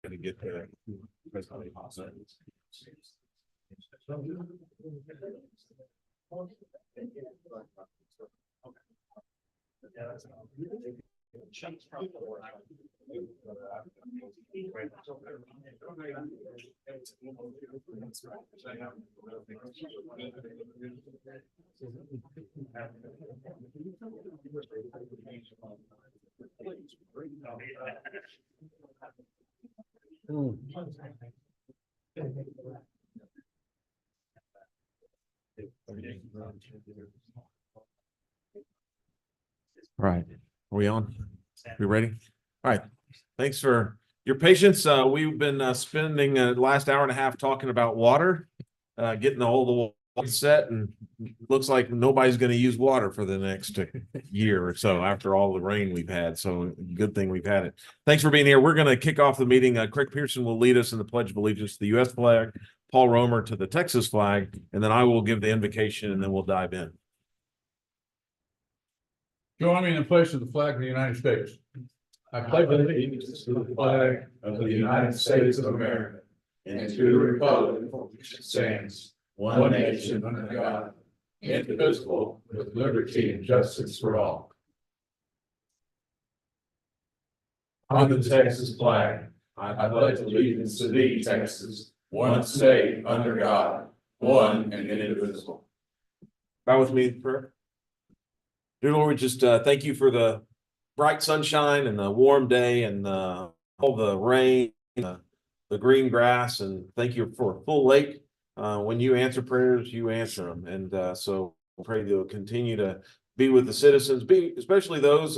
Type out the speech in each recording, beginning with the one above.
going to get there. All right, are we on? We ready? All right. Thanks for your patience. We've been spending the last hour and a half talking about water, getting all the water set, and looks like nobody's going to use water for the next year or so after all the rain we've had. So good thing we've had it. Thanks for being here. We're going to kick off the meeting. Craig Pearson will lead us in the Pledge of Allegiance to the U.S. flag, Paul Romer to the Texas flag, and then I will give the invocation and then we'll dive in. Join me in the pledge of the flag of the United States. I pledge allegiance to the flag of the United States of America and to the republic for which it stands, one nation under God, indivisible, with liberty and justice for all. On the Texas flag, I pledge allegiance to thee, Texas, one state under God, one and indivisible. Bow with me in prayer. Dear Lord, we just thank you for the bright sunshine and the warm day and all the rain, the green grass, and thank you for a full lake. When you answer prayers, you answer them. And so I pray that you'll continue to be with the citizens, especially those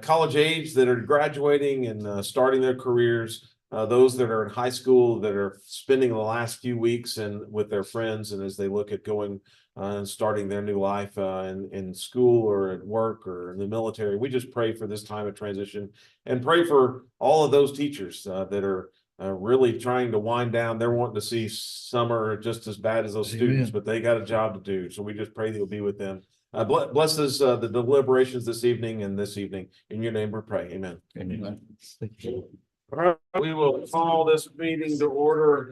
college age that are graduating and starting their careers, those that are in high school that are spending the last few weeks and with their friends, and as they look at going and starting their new life in school or at work or in the military. We just pray for this time of transition and pray for all of those teachers that are really trying to wind down. They're wanting to see summer just as bad as those students, but they got a job to do. So we just pray that you'll be with them. Bless us, the deliberations this evening and this evening. In your name we pray. Amen. Amen. Thank you. All right, we will call this meeting to order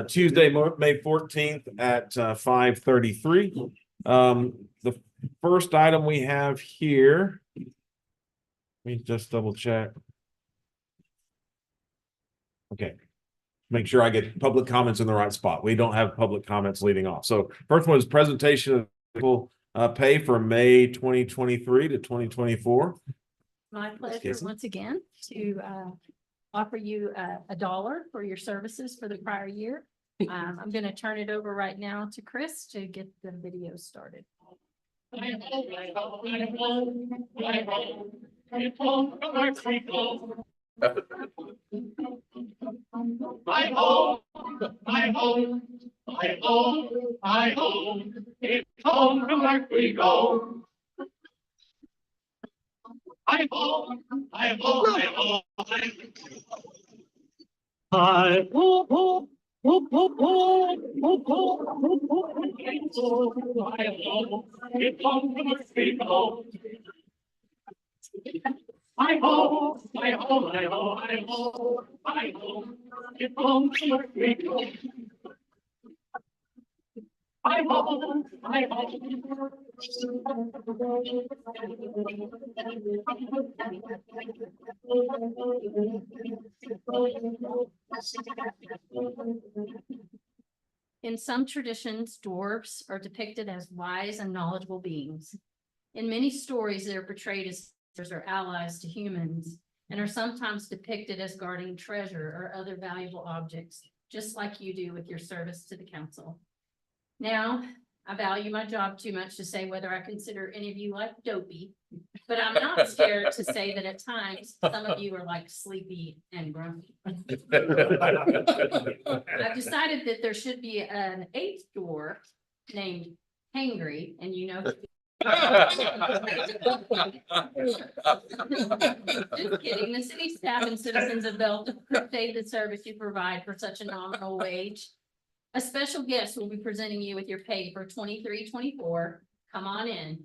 Tuesday, May 14th at 5:33. The first item we have here, let me just double check. Okay, make sure I get public comments in the right spot. We don't have public comments leading off. So first one is presentation of pay for May 2023 to 2024. My pleasure once again to offer you $1 for your services for the prior year. I'm going to turn it over right now to Chris to get the video started. My home, my home, my home, my home, it's home from where we go. I home, I home, I home, I home, home, home, home, home, home, home, I home, it's home from where we go. I home, I home, I home, I home, I home, it's home from where we go. I home, I home. In some traditions, dwarves are depicted as wise and knowledgeable beings. In many stories, they're portrayed as or allies to humans and are sometimes depicted as guarding treasure or other valuable objects, just like you do with your service to the council. Now, I value my job too much to say whether I consider any of you like dopey, but I'm not scared to say that at times some of you are like sleepy and grumpy. I've decided that there should be an 8th dwarf named Hangry, and you know. Just kidding. The city staff and citizens of Belton appreciate the service you provide for such a nominal wage. A special guest will be presenting you with your pay for 23-24. Come on in.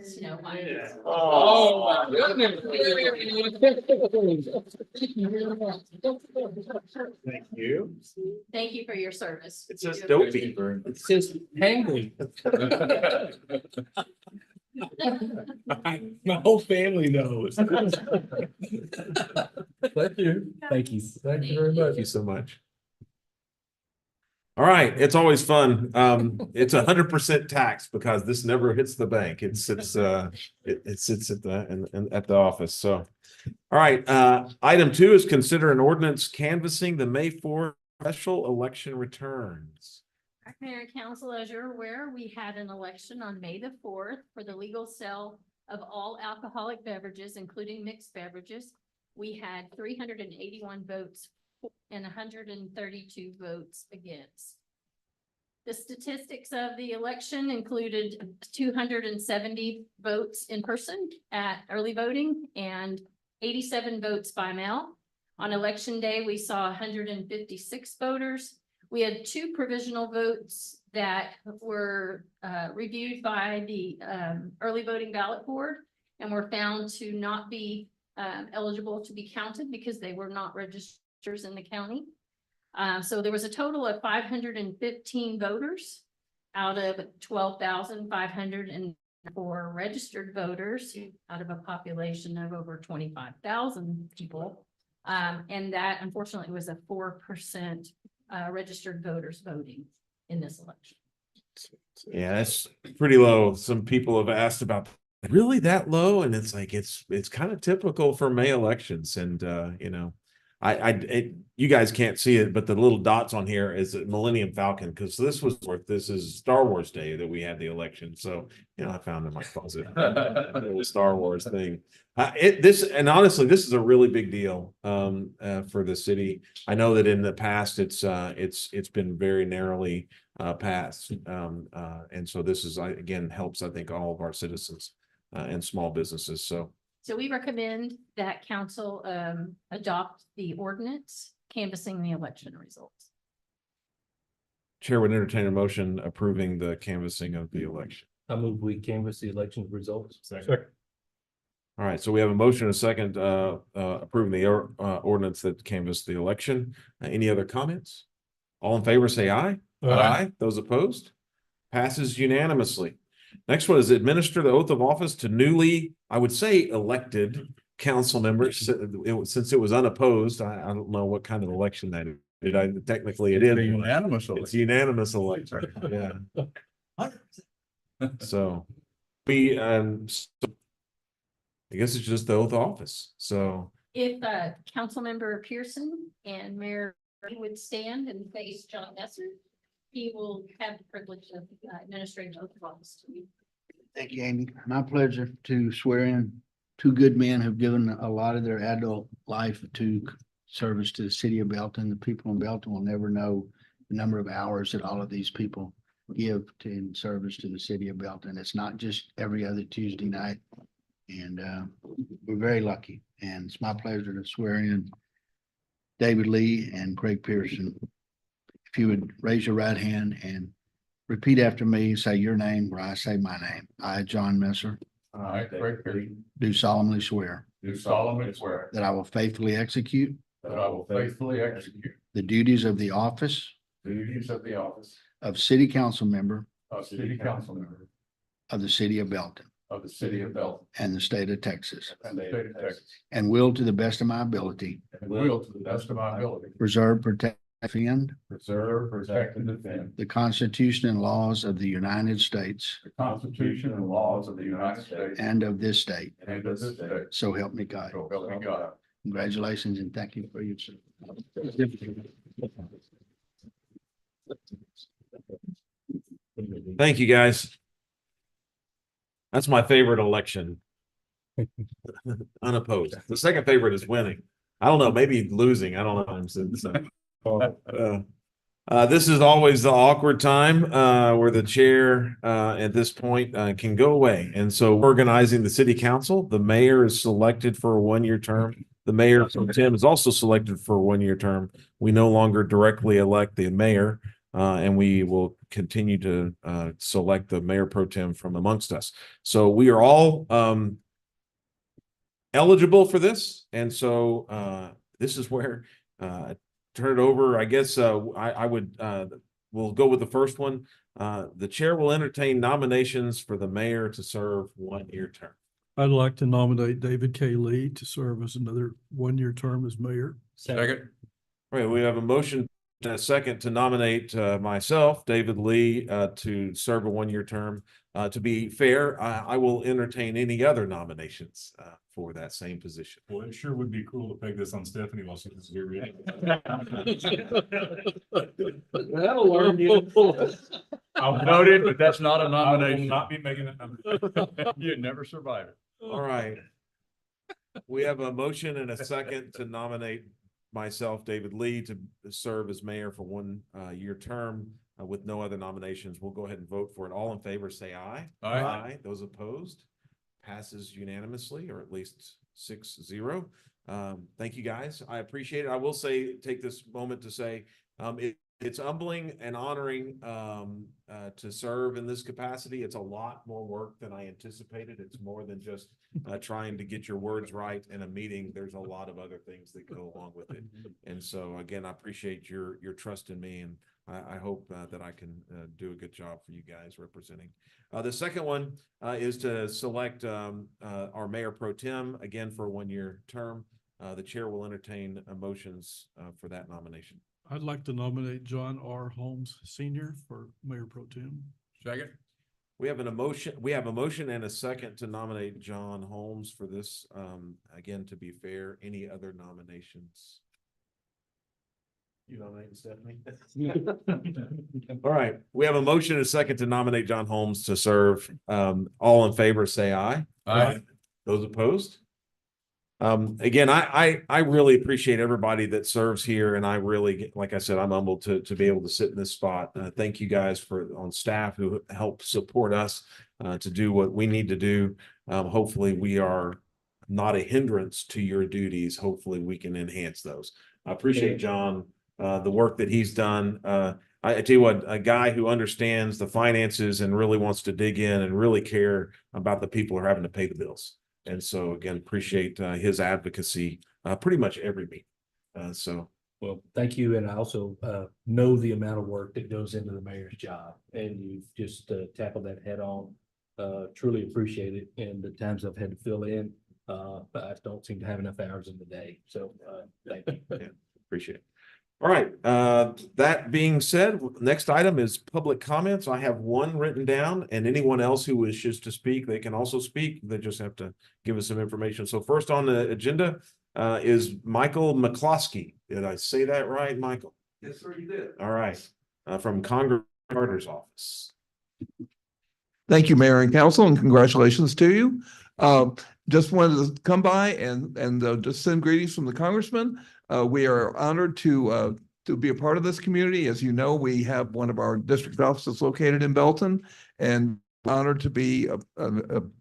Snow White. Oh, my goodness. Thank you. Thank you for your service. It says You- dopey. It says hangry. My whole family knows. Thank you. Thank you. Thank you very Thank much. you so much. All right, it's always fun. It's 100% tax because this never hits the bank. It sits it sits at at the office. So, all right. Item 2 is consider an ordinance canvassing the May 4th special election returns. Mayor and Council, as you're aware, we had an election on May the 4th for the legal sale of all alcoholic beverages, including mixed beverages. We had 381 votes and 132 votes against. The statistics of the election included 270 votes in person at early voting and 87 votes by mail. On election day, we saw 156 voters. We had 2 provisional votes that were reviewed by the early voting ballot board and were found to not be eligible to be counted because they were not registers in the county. So there was a total of 515 voters out of 12,504 registered voters out of a population of over 25,000 people. And that unfortunately was a 4% registered voters voting in this election. Yeah, that's pretty low. Some people have asked about really that low, and it's like it's kind of typical for May elections. And you know, you guys can't see it, but the little dots on here is a Millennium Falcon because this is Star Wars Day that we had the election. So you know, I found in my closet a little Star Wars thing. And honestly, this is a really big deal for the city. I know that in the past it's been very narrowly passed, and so this is again helps I think all of our citizens and small businesses. So we recommend that council adopt the ordinance canvassing the election results. Chair would entertain a motion approving the canvassing of the election. I move we canvass the election results. Second. All right, so we have a motion and a second approving the ordinance that canvassed the election. Any other comments? All in favor, say aye. Aye. Those opposed? Passes unanimously. Next one is administer the oath of office to newly, I would say, elected council members. Since it was unopposed, I don't know what kind of election that is. Technically it is. Unanimous. It's unanimous election. Yeah. So so I guess it's just the oath of office. So If Councilmember Pearson and Mayor would stand and face John Messer, he will have the privilege of administering the oath of office to you. Thank you, Amy. My pleasure to swear in 2 good men who've given a lot of their adult life to service to the city of Belton. The people in Belton will never know the number of hours that all of these people give in service to the city of Belton. It's not just every other Tuesday night. And we're very lucky. And it's my pleasure to swear in David Lee and Craig Pearson. If you would raise your right hand and repeat after me, say your name where I say my name. I, John Messer, I, Craig Perry, do solemnly swear do solemnly swear that I will faithfully execute that I will faithfully execute the duties of the office the duties of the office of city council member of city council member of the city of Belton of the city of Belton and the state of Texas, and the state of Texas, and will to the best of my ability and will to the best of my ability preserve, protect, defend preserve, protect, and defend the Constitution and laws of the United States the Constitution and laws of the United States and of this state. and of this state. So help me God. So help me God. Congratulations and thank you for your service. thank you, guys. That's my favorite election. Unopposed. The second favorite is winning. I don't know, maybe losing. I don't know. This is always the awkward time where the chair at this point can go away. And so organizing the city council, the mayor is selected for a 1-year term. The mayor from Tim is also selected for a 1-year term. We no longer directly elect the mayor. and we will continue to select the mayor pro tem from amongst us. So we are all eligible for this, and so this is where turn it over. I guess I would we'll go with the first one. The chair will entertain nominations for the mayor to serve 1-year term. I'd like to nominate David K. Lee to serve as another 1-year term as mayor. Second. All right, we have a motion and a second to nominate myself, David Lee, to serve a 1-year term. To be fair, I will entertain any other nominations for that same position. Well, it sure would be cool to peg this on Stephanie while she's here. That'll learn you. I'll note it, but that's not a I will nomination. not be making that number. You'd never survive it. All right. We have a motion and a second to nominate myself, David Lee, to serve as mayor for 1-year term with no other nominations. We'll go ahead and vote for it. All in favor, say aye. Aye. Those opposed? Passes unanimously, or at least 6-0. Thank you, guys. I appreciate it. I will say, take this moment to say, it's humbling and honoring to serve in this capacity. It's a lot more work than I anticipated. It's more than just trying to get your words right in a meeting. There's a lot of other things that go along with it. And so again, I appreciate your trust in me, and I hope that I can do a good job for you guys representing. The second one is to select our mayor pro tem, again for a 1-year term. The chair will entertain motions for that nomination. I'd like to nominate John R. Holmes Sr. for mayor pro tem. Second. We have a motion and a second to nominate John Holmes for this. Again, to be fair, any other nominations? You nominate Stephanie? All right, we have a motion and a second to nominate John Holmes to serve. All in favor, say aye. Aye. Those opposed? Again, I really appreciate everybody that serves here, and I really, like I said, I'm humbled to be able to sit in this spot. Thank you guys on staff who help support us to do what we need to do. Hopefully we are not a hindrance to your duties. Hopefully we can enhance those. I appreciate John, the work that he's done. I tell you what, a guy who understands the finances and really wants to dig in and really care about the people who are having to pay the bills. And so again, appreciate his advocacy pretty much every meeting. Well, thank you. And I also know the amount of work that goes into the mayor's job, and you've just tackled that head on. Truly appreciate it. And the times I've had to fill in, but I don't seem to have enough hours in the day. So thank you. Yeah, appreciate it. All right. That being said, next item is public comments. I have one written down, and anyone else who wishes to speak, they can also speak. They just have to give us some information. So first on the agenda is Michael McCloskey. Did I say that right, Michael? Yes, sir, you did. All right. From Congress Carter's office. Thank you, Mayor and Council, and congratulations to you. Just wanted to come by and just send greetings from the Congressman. We are honored to be a part of this community. As you know, we have one of our district offices located in Belton, and honored to be a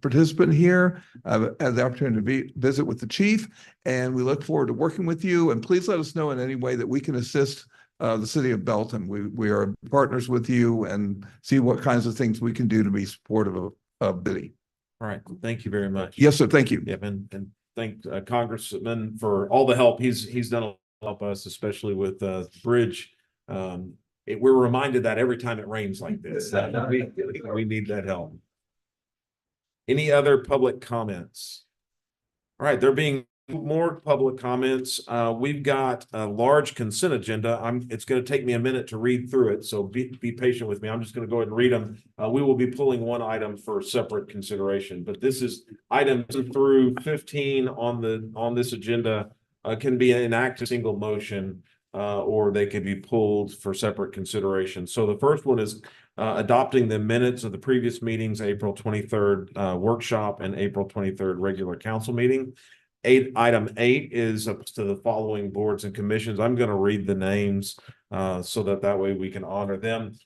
participant here. I've had the opportunity to visit with the chief, and we look forward to working with you. And please let us know in any way that we can assist the city of Belton. We are partners with you and see what kinds of things we can do to be supportive of Biddy. All right. Thank you very much. Yes, sir. Thank you. Yep, and thank Congressman for all the help he's done to help us, especially with bridge. We're reminded that every time it rains like this, we need that help. Any other public comments? All right, there being more public comments. We've got a large consent agenda. It's going to take me a minute to read through it, so be patient with me. I'm just going to go ahead and read them. We will be pulling one item for separate consideration, but this is items through 15 on this agenda can be enacted single motion, or they could be pulled for separate consideration. So the first one is adopting the minutes of the previous meetings, April 23rd workshop and April 23rd regular council meeting. Item 8 is up to the following boards and commissions. I'm going to read the names so that way we can honor them.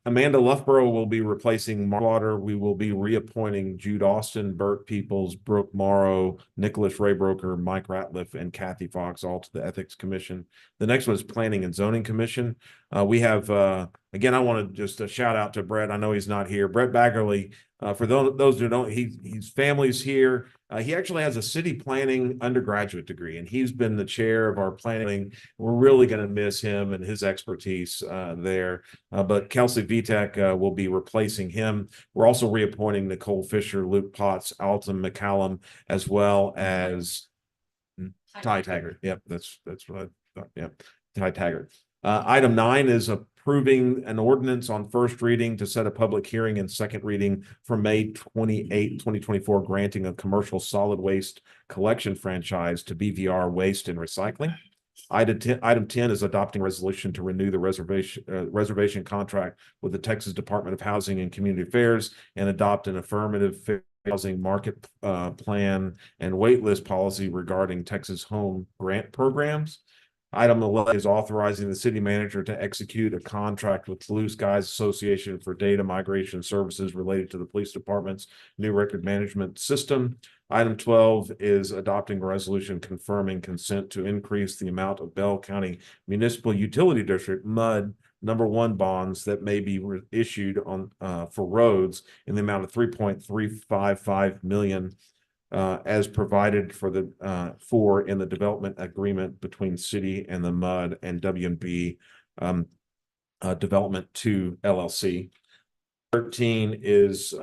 Amanda Loughborough will be replacing Mark Slaughter. We will be reappointing Jude Austin, Bert Peoples, Brooke Morrow, Nicholas Raybroker, Mike Ratliff, and Kathy Fox, all to the Ethics Commission. The next one is Planning and Zoning Commission. We have, again, I want to just shout out to Brett. I know he's not here. Brett Baggerly, for those who don't, his family's here. He actually has a city planning undergraduate degree, and he's been the chair of our planning. We're really going to miss him and his expertise there. But Kelsey Vitek will be replacing him. We're also reappointing Nicole Fisher, Luke Potts, Alton McCallum, as well as Ty Taggart. Yep, that's what I thought. Yep, Ty Taggart. Item 9 is approving an ordinance on first reading to set a public hearing and second reading for May 28, 2024, granting a commercial solid waste collection franchise to BVR Waste and Recycling. Item 10 is adopting resolution to renew the reservation contract with the Texas Department of Housing and Community Affairs and adopt an affirmative housing market plan and wait list policy regarding Texas home grant programs. Item 11 is authorizing the city manager to execute a contract with Blue Skies Association for data migration services related to the police department's new record management system. Item 12 is adopting a resolution confirming consent to increase the amount of Bell County Municipal Utility District MUD #1 bonds that may be issued on for roads in the amount of $3.355 million. As provided for in the development agreement between city and the MUD and W&B Development 2 LLC. 13 is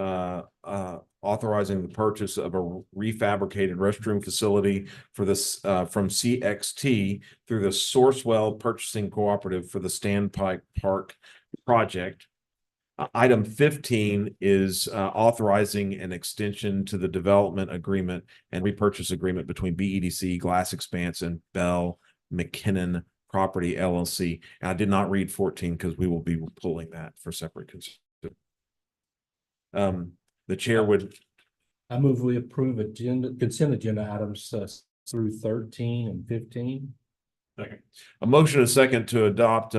authorizing the purchase of a refabricated restroom facility for this from CXT through the Sourcewell Purchasing Cooperative for the Standpipe Park project. Item 15 is authorizing an extension to the development agreement and repurchase agreement between BEDC, Glass Expanse, and Bell McKinnon Property LLC. And I did not read 14 because we will be pulling that for separate consideration. The chair would. I move we approve consent agenda items through 13 and 15. Second. A motion and a second to adopt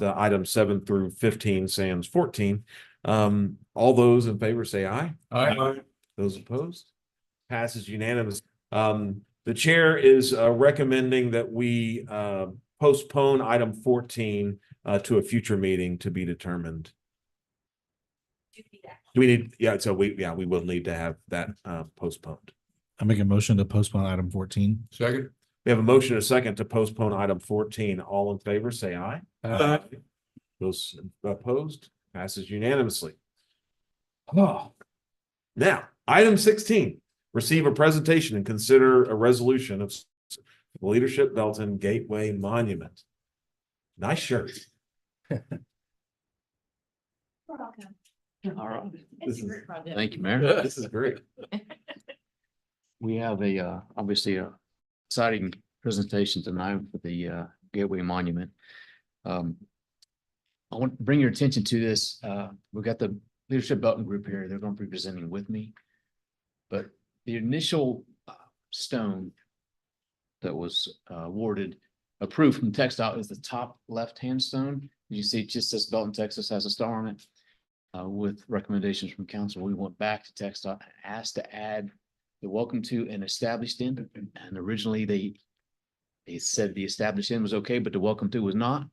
item 7 through 15, sans 14. All those in favor say aye. Aye. Those opposed? Passes unanimous. The chair is recommending that we postpone item 14 to a future meeting to be determined. Do we need, we will need to have that postponed. I make a motion to postpone item 14. Second. We have a motion and a second to postpone item 14. All in favor, say aye. Aye. Those opposed? Passes unanimously. Oh, Now, item 16, receive a presentation and consider a resolution of Leadership Belton Gateway Monument. Nice shirt. All right. Thank Thank you, Mayor. This is great. We have obviously a exciting presentation tonight for the Gateway Monument. I want to bring your attention to this. We've got the Leadership Belton group here. They're going to be presenting with me. But the initial stone that was approved from TxDOT is the top left-hand stone. You see, it just says Belton, Texas, has a star on it. With recommendations from council, we went back to TxDOT and asked to add the welcome to an established in. And originally they said the established in was okay, but the welcome to was not.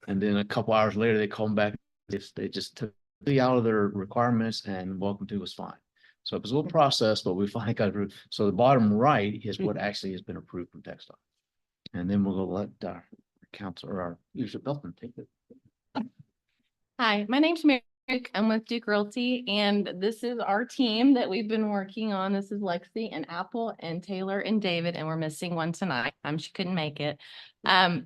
And then a couple hours later, they called back. They just took it out of their requirements and welcome to was fine. So it was a little process, but we finally got approved. So the bottom right is what actually has been approved from TxDOT. And then we'll let our council or our Leadership Belton take it. Hi, my name's Mary. I'm with Duke Realty, and this is our team that we've been working on. This is Lexi and Apple and Taylor and David, and we're missing one tonight. She couldn't make it.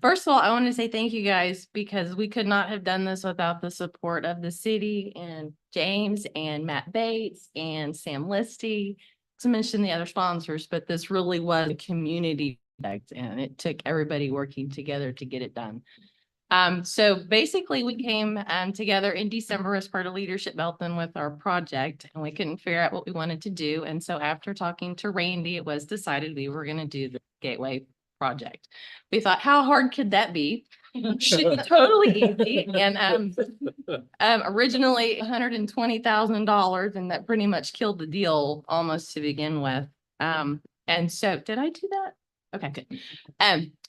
First of all, I want to say thank you guys because we could not have done this without the support of the city and James and Matt Bates and Sam Listy, to mention the other sponsors, but this really was a community project, and it took everybody working together to get it done. So basically we came together in December as part of Leadership Belton with our project, and we couldn't figure out what we wanted to do. And so after talking to Randy, it was decided we were going to do the Gateway project. We thought, how hard could that be? Totally easy. And originally $120,000, and that pretty much killed the deal almost to begin with. And so did I do that? Okay, good.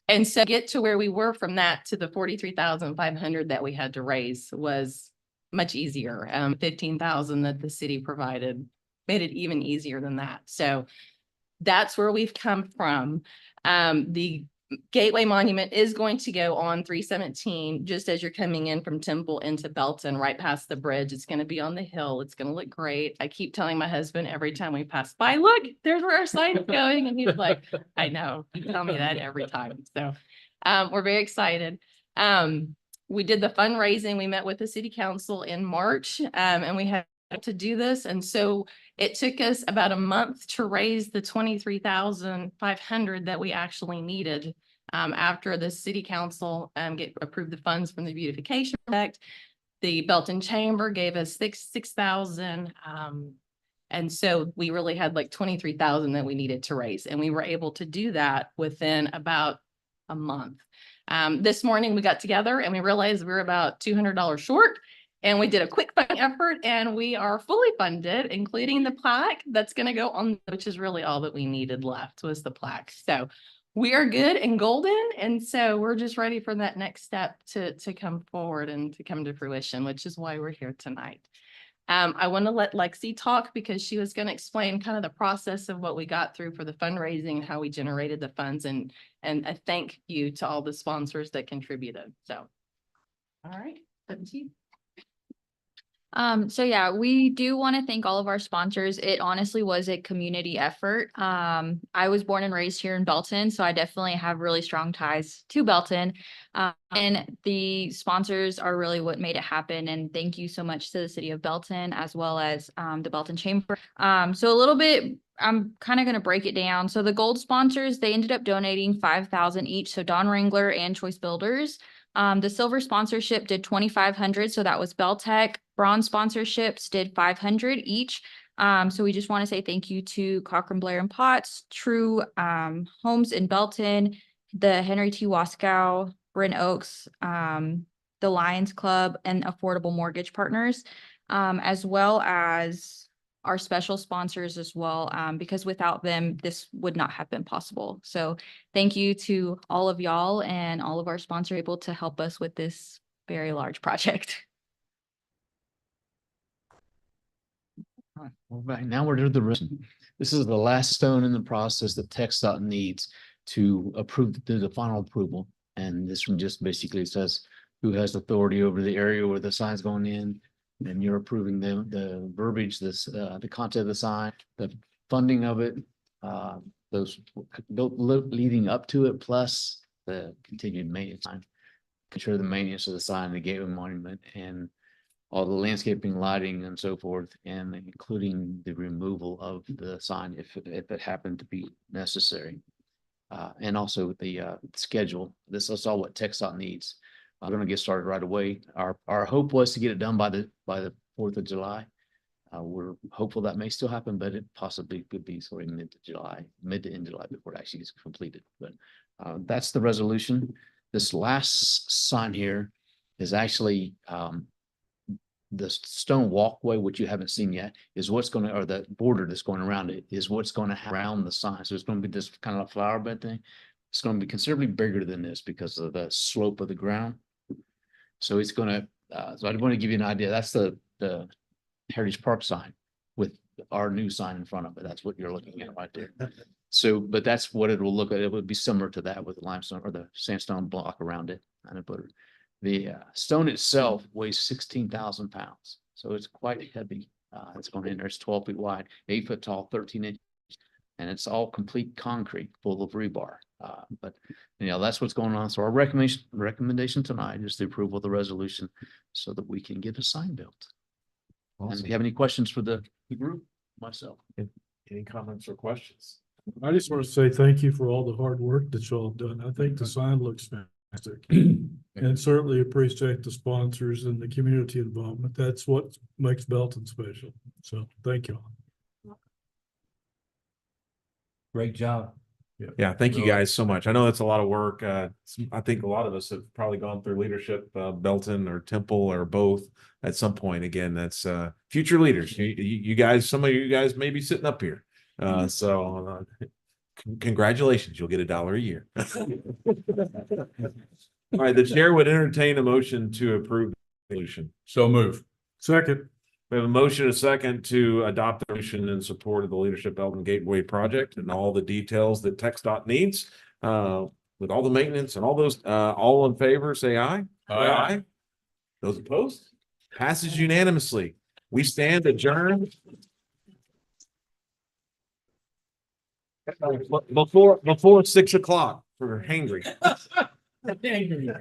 And so get to where we were from that to the 43,500 that we had to raise was much easier. 15,000 that the city provided made it even easier than that. So that's where we've come from. The Gateway Monument is going to go on 317, just as you're coming in from Temple into Belton, right past the bridge. It's going to be on the hill. It's going to look great. I keep telling my husband every time we pass by, look, there's where our sign is going. And he's like, I know, you tell me that every time. So we're very excited. We did the fundraising. We met with the city council in March, and we had to do this. And so it took us about a month to raise the 23,500 that we actually needed. After the city council approved the funds from the beautification act, the Belton Chamber gave us 6,000. And so we really had like 23,000 that we needed to raise, and we were able to do that within about a month. This morning we got together and we realized we were about $200 short. And we did a quick funding effort, and we are fully funded, including the plaque that's going to go on, which is really all that we needed left was the plaque. So we are good and golden. And so we're just ready for that next step to come forward and to come to fruition, which is why we're here tonight. I want to let Lexi talk because she was going to explain kind of the process of what we got through for the fundraising and how we generated the funds, and a thank you to all the sponsors that contributed. So, all right, up to you. So yeah, we do want to thank all of our sponsors. It honestly was a community effort. I was born and raised here in Belton, so I definitely have really strong ties to Belton. And the sponsors are really what made it happen. And thank you so much to the city of Belton as well as the Belton Chamber. So a little bit, I'm kind of going to break it down. So the gold sponsors, they ended up donating 5,000 each. So Don Wrangler and Choice Builders. The silver sponsorship did 2,500. So that was Beltec. Bronze sponsorships did 500 each. So we just want to say thank you to Cochran, Blair and Potts, True Homes in Belton, the Henry T. Waskow, Bryn Oaks, the Lions Club, and Affordable Mortgage Partners, as well as our special sponsors as well, because without them, this would not have been possible. So thank you to all of y'all and all of our sponsors able to help us with this very large project. All right, well, back now we're to the rest. This is the last stone in the process that TxDOT needs to approve the final approval. And this one just basically says who has authority over the area where the sign's going in. And you're approving the verbiage, the content of the sign, the funding of it, those leading up to it, plus the continued maintenance. Control the maintenance of the sign, the Gateway Monument, and all the landscaping, lighting, and so forth, and including the removal of the sign if it happened to be necessary. And also the schedule. This is all what TxDOT needs. I'm going to get started right away. Our hope was to get it done by the 4th of July. We're hopeful that may still happen, but it possibly could be sort of mid to end July before it actually gets completed. But that's the resolution. This last sign here is actually the stone walkway, which you haven't seen yet, is what's going to, or the border that's going around it is what's going to around the sign. So it's going to be this kind of flower bed thing. It's going to be considerably bigger than this because of the slope of the ground. So it's going to, so I want to give you an idea. That's the Heritage Park sign with our new sign in front of it. That's what you're looking at right there. So, but that's what it will look like. It would be similar to that with the limestone or the sandstone block around it. And the stone itself weighs 16,000 pounds. So it's quite heavy. It's going in there. It's 12 feet wide, 8 foot tall, 13 inches. And it's all complete concrete full of rebar. But you know, that's what's going on. So our recommendation tonight is the approval of the resolution so that we can get a sign built. Awesome. And if you have any questions for the group, myself. Any comments or questions? I just want to say thank you for all the hard work that y'all have done. I think the sign looks fantastic. And certainly appreciate the sponsors and the community involvement. That's what makes Belton special. So thank you. Great job. Yeah, thank you Really. guys so much. I know that's a lot of work. I think a lot of us have probably gone through leadership, Belton or Temple or both at some point. Again, that's future leaders. You guys, some of you guys may be sitting up here. Congratulations, you'll get $1 a year. All right, the chair would entertain a motion to approve the resolution. So move. Second. We have a motion, a second to adopt the resolution in support of the Leadership Belton Gateway project and all the details that TxDOT needs. With all the maintenance and all those, all in favor, say aye. Aye. Those opposed? Passes unanimously. We stand adjourned. Before 6 o'clock for hangry. Thank you.